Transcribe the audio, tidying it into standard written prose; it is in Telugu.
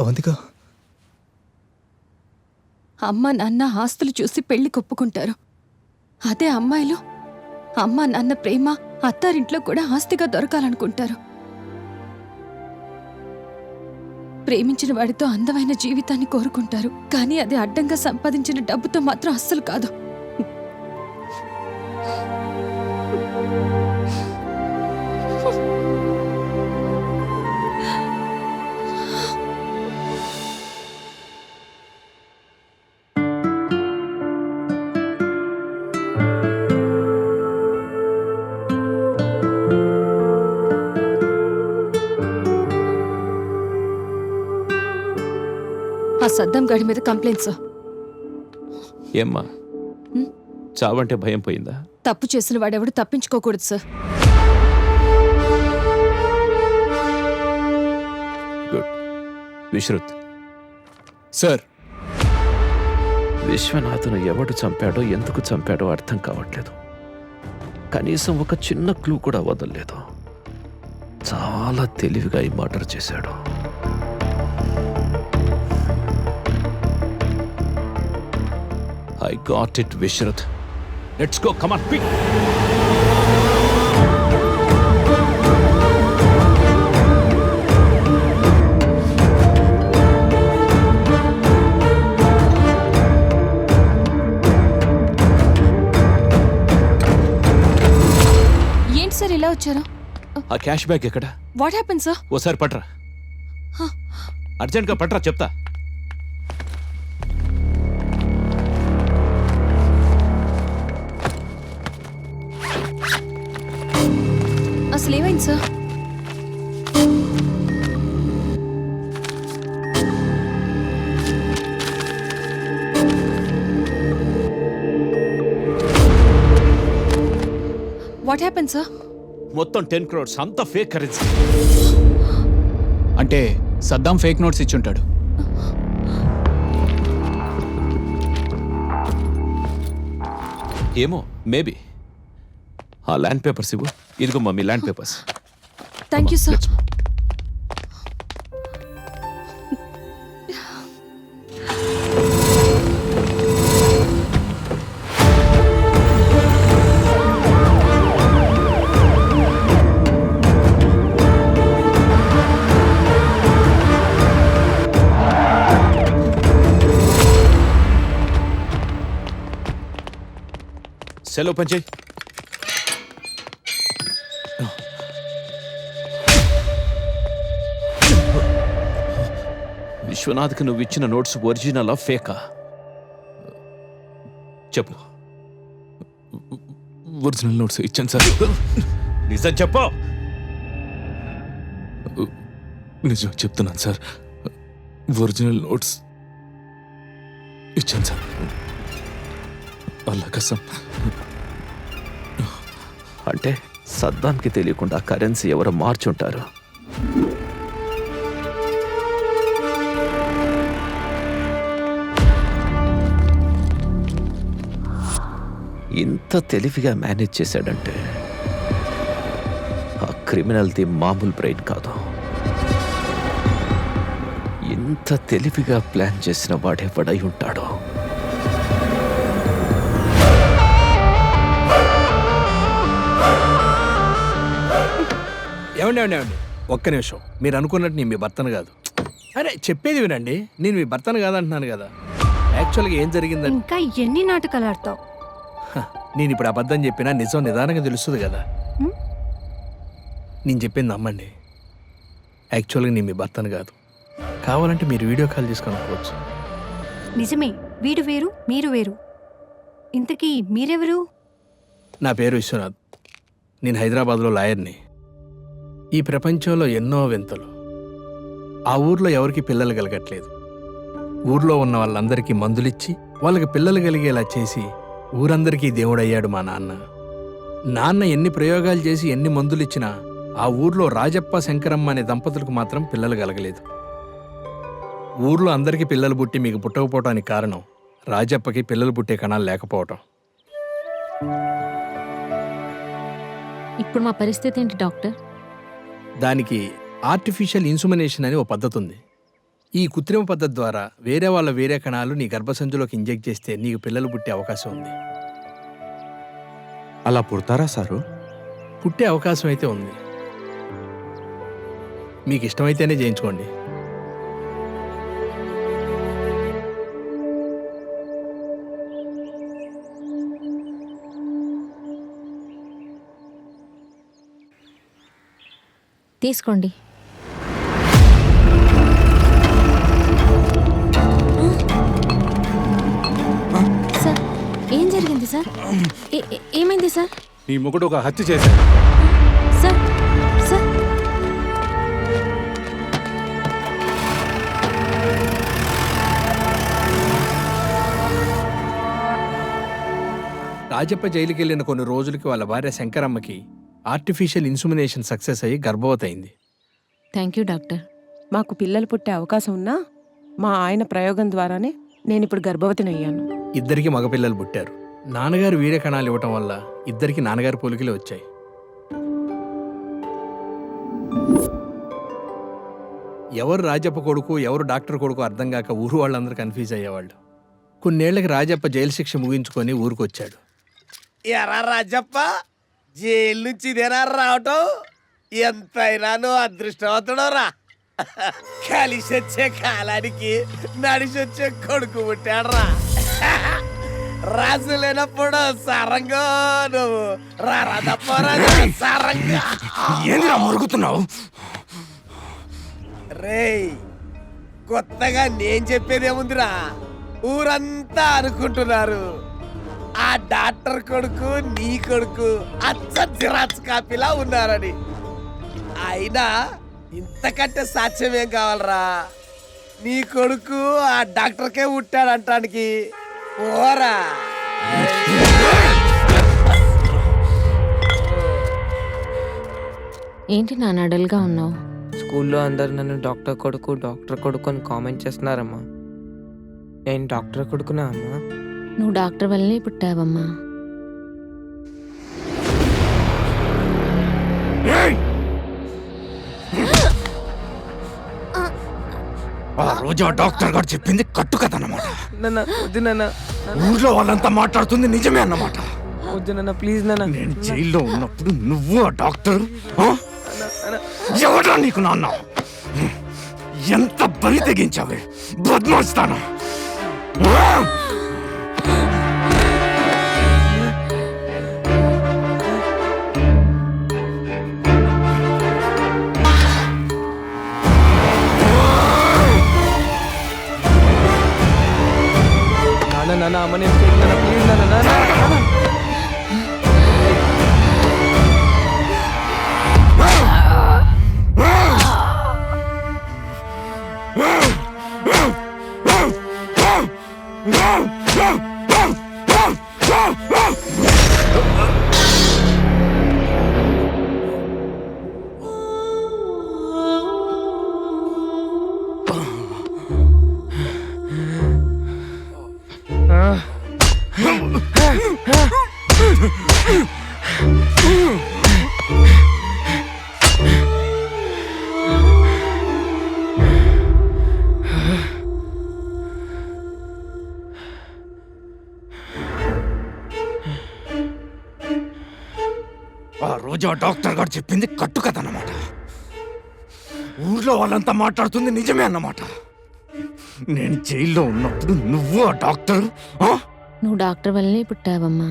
అవంతిక అమ్మ నాన్న ఆస్తులు చూసి పెళ్లి కొప్పుకుంటారు. అదే అమ్మాయిలు అమ్మ నాన్న ప్రేమ అత్తారింట్లో కూడా ఆస్తిగా దొరకాలనుకుంటారు. ప్రేమించిన వాడితో అందమైన జీవితాన్ని కోరుకుంటారు. కానీ అది అడ్డంగా సంపాదించిన డబ్బుతో మాత్రం అస్సలు కాదు. ఆ సద్దాం గాడి మీద కంప్లైంట్స్. ఏమ్మా చావంటే భయం పోయిందా? తప్పు చేసిన వాడెవడు తప్పించుకోకూడదు సార్. గుడ్. విశ్రుత్ సార్, విశ్వనాథ్ను ఎవడు చంపాడో ఎందుకు చంపాడో అర్థం కావట్లేదు. కనీసం ఒక చిన్న క్లూ కూడా వదలలేదు. చాలా తెలివిగా ఈ మర్డర్ చేశాడు. I got it, Vishruth. Let's go. Come on, quick. ఏంటి సార్ ఇలా వచ్చారు? ఆ క్యాష్ బ్యాగ్ ఎక్కడ? What happen sir? ఓసారి పట్రా. అర్జెంట్గా పట్రా, చెప్తా. అసలు ఏమైంది సార్? What happen sir? మొత్తం 10 crores అంతా ఫేక్ కరెన్సీ. అంటే సద్దాం ఫేక్ నోట్స్ ఇచ్చుంటాడు. ఏమో, మేబీ. ఆ ల్యాండ్ పేపర్స్ ఇవ్వు. ఇదిగో mummy, land papers. Thank you sir. Cell open చేయి. విశ్వనాథ్కి నువ్వు ఇచ్చిన నోట్స్ ఒరిజినలా ఫేకా? చెప్పు. ఒరిజినల్ నోట్స్ ఇచ్చాను సార్. నిజం చెప్పు. నిజం చెప్తున్నాను సార్. ఒరిజినల్ నోట్స్ ఇచ్చాను సార్. అల్లా కసం. అంటే సద్దాంకి తెలియకుండా కరెన్సీ ఎవరో మార్చుంటారు. ఇంత తెలివిగా మేనేజ్ చేశాడంటే ఆ క్రిమినల్ది మామూలు బ్రెయిన్ కాదు. ఇంత తెలివిగా ప్లాన్ చేసిన వాడెవడై ఉంటాడో. ఏమండి ఏమండి ఏమండి ఒక్క నిమిషం. మీరు అనుకున్నట్టు నేను మీ భర్తను కాదు. అరే చెప్పేది వినండి. నేను మీ భర్తను కాదంటున్నాను కదా. యాక్చువల్గా ఏం జరిగిందంటే, ఇంకా ఎన్ని నాటకాలు ఆడతావు? నేను ఇప్పుడు అబద్ధం చెప్పినా నిజం నిదానంగా తెలుస్తుంది కదా. నేను చెప్పింది నమ్మండి. యాక్చువల్గా నేను మీ భర్తను కాదు. కావాలంటే మీరు వీడియో కాల్ తీసుకొని అనుకోవచ్చు. నిజమే, వీడు వేరు మీరు వేరు. ఇంతకీ మీరెవరు? నా పేరు విశ్వనాథ్. నేను హైదరాబాద్లో లాయర్ని. ఈ ప్రపంచంలో ఎన్నో వింతలు. ఆ ఊర్లో ఎవరికి పిల్లలు కలగట్లేదు. ఊర్లో ఉన్న వాళ్ళందరికీ మందులిచ్చి వాళ్ళకి పిల్లలు కలిగేలా చేసి ఊరందరికీ దేవుడయ్యాడు మా నాన్న. నాన్న ఎన్ని ప్రయోగాలు చేసి ఎన్ని మందులిచ్చినా ఆ ఊర్లో రాజప్ప శంకరమ్మ అనే దంపతులకు మాత్రం పిల్లలు కలగలేదు. ఊర్లో అందరికీ పిల్లలు పుట్టి మీకు పుట్టకపోవటానికి కారణం రాజప్పకి పిల్లలు పుట్టే కణాలు లేకపోవటం. ఇప్పుడు మా పరిస్థితి ఏంటి డాక్టర్? దానికి ఆర్టిఫిషియల్ ఇన్సుమినేషన్ అని ఓ పద్ధతి ఉంది. ఈ కృత్రిమ పద్ధతి ద్వారా వేరే వాళ్ళ వేరే కణాలు నీ గర్భసంచులోకి ఇంజెక్ట్ చేస్తే నీకు పిల్లలు పుట్టే అవకాశం ఉంది. అలా పుడతారా సారు? పుట్టే అవకాశం అయితే ఉంది. మీకు ఇష్టమైతేనే చేయించుకోండి. తీసుకోండి. సార్ ఏం జరిగింది సార్? ఏమైంది సార్? నీ మొగుడు ఒక హత్య చేశాడు. సార్ సార్ రాజప్ప జైలుకి వెళ్ళిన కొన్ని రోజులకి వాళ్ళ భార్య శంకరమ్మకి ఆర్టిఫిషియల్ ఇన్సుమినేషన్ సక్సెస్ అయ్యి గర్భవతి అయింది. Thank you doctor. మాకు పిల్లలు పుట్టే అవకాశం ఉన్నా మా ఆయన ప్రయోగం ద్వారానే నేను ఇప్పుడు గర్భవతిని అయ్యాను. ఇద్దరికి మగపిల్లలు పుట్టారు. నాన్నగారు వీర్య కణాలు ఇవ్వటం వల్ల ఇద్దరికి నాన్నగారి పోలికలే వచ్చాయి. ఎవరు రాజప్ప కొడుకు ఎవరు డాక్టర్ కొడుకు అర్థం కాక ఊరు వాళ్ళందరూ కన్ఫ్యూజ్ అయ్యేవాళ్ళు. కొన్నేళ్లకి రాజప్ప జైలు శిక్ష ముగించుకొని ఊరికొచ్చాడు. ఎరా రాజప్ప, జైలు నుంచి ఇదేనా రావటం? ఎంతైనా నువ్వు అదృష్టవంతుడోరా. కలిసి వచ్చే కాలానికి నడిచి వచ్చే కొడుకు పుట్టాడరా. రాజు లేనప్పుడు సరంగా నువ్వు రాదప్ప సరంగా ఏందిరా మురుగుతున్నావు? రేయ్, కొత్తగా నేను చెప్పేదేముందిరా, ఊరంతా అనుకుంటున్నారు ఆ డాక్టర్ కొడుకు నీ కొడుకు అచ్చ జిరాక్స్ కాపీలా ఉన్నారని. అయినా ఇంతకంటే సాక్ష్యం ఏం కావాలరా? నీ కొడుకు ఆ డాక్టర్కే పుట్టాడంటానికి. ఓరా ఏంటి నాన్న డల్గా ఉన్నావు? స్కూల్లో అందరు నన్ను డాక్టర్ కొడుకు అని కామెంట్ చేస్తున్నారమ్మా. నేను డాక్టర్ కొడుకునా అమ్మా? నువ్వు డాక్టర్ వల్లనే పుట్టావమ్మా. ఆ రోజు ఆ డాక్టర్ గారు చెప్పింది కట్టు కథ అన్నమాట. నాన్న వద్దు నాన్న, ఊర్లో వాళ్ళంతా మాట్లాడుతుంది నిజమే అన్నమాట. వద్దు నాన్న, ప్లీజ్ నాన్న. నేను జైల్లో ఉన్నప్పుడు నువ్వు ఆ డాక్టర్ ఎవరా నీకు నాన్న? ఎంత బలి తెగించావే బద్మాస్తానా! నాన్న అమ్మ నేను చేయను నాన్న, ప్లీజ్ నాన్న. నాన్న ఆ రోజు ఆ డాక్టర్ గారు చెప్పింది కట్టు కథ అన్నమాట. ఊర్లో వాళ్ళంతా మాట్లాడుతుంది నిజమే అన్నమాట. నేను జైల్లో ఉన్నప్పుడు నువ్వు ఆ డాక్టర్ నువ్వు డాక్టర్ వల్లనే పుట్టావమ్మా.